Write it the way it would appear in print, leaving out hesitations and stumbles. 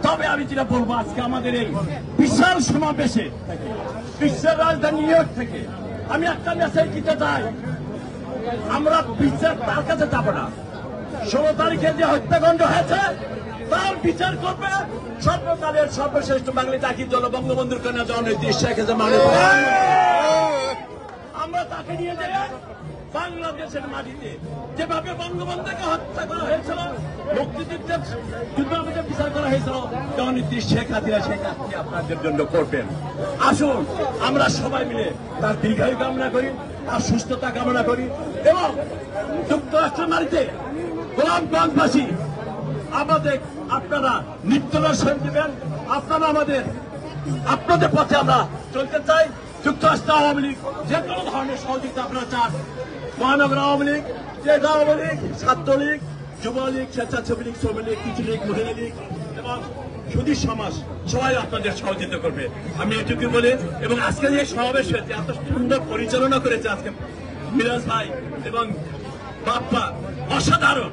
তবে আমি যেটা বলবো, আজকে আমাদের এই বিশাল সমাবেশে বিশ্বের রাজধানী নিউ ইয়র্ক থেকে আমি একটা মেসেজ দিতে চাই, আমরা বিচার তার কাছে যাব না। 16 তারিখে যে হত্যাকাণ্ড হয়েছে তার বিচার করবে সর্বকালের সর্বশ্রেষ্ঠ বাঙালি জাতির দল বঙ্গবন্ধুর কন্যা জননেত্রী শেখ হাসিনা। আমরা তাকে নিয়ে যাই বাংলাদেশের মাটিতে যেভাবে বঙ্গবন্ধুকে হত্যা করা হয়েছিল, মুক্তিযুদ্ধের যুদ্ধের বিচার করা হয়েছিল, জননেত্রী শেখ হাসিনা সেই কাজটি আপনাদের জন্য করবেন। আসুন আমরা সবাই মিলে তার দীর্ঘায়ু কামনা করি, তার সুস্থতা কামনা করি এবং যুক্তরাষ্ট্রের মাটিতে গোলামগঞ্জবাসী আমাদের আপনারা নিত্যদর্শন দিবেন। আপনারা আপনাদের পথে আমরা চলতে চাই। যুক্তরাষ্ট্র আওয়ামী লীগ যে কোনো ধরনের সহযোগিতা আপনারা চান, মহানগর আওয়ামী লীগ, জেলা আওয়ামী লীগ, ছাত্রলীগ, যুবলীগ, স্বেচ্ছাসেবী লীগ, শ্রমিক লীগ, কৃষি লীগ, মহিলা লীগ এবং সুধী সমাজ সবাই আপনাদের সহযোগিতা করবে, আমি এটুকু বলি। এবং আজকে যে সমাবেশ হয়েছে, এত সুন্দর পরিচালনা করেছে আজকে মিরাজ ভাই এবং বাপ্পা, অসাধারণ।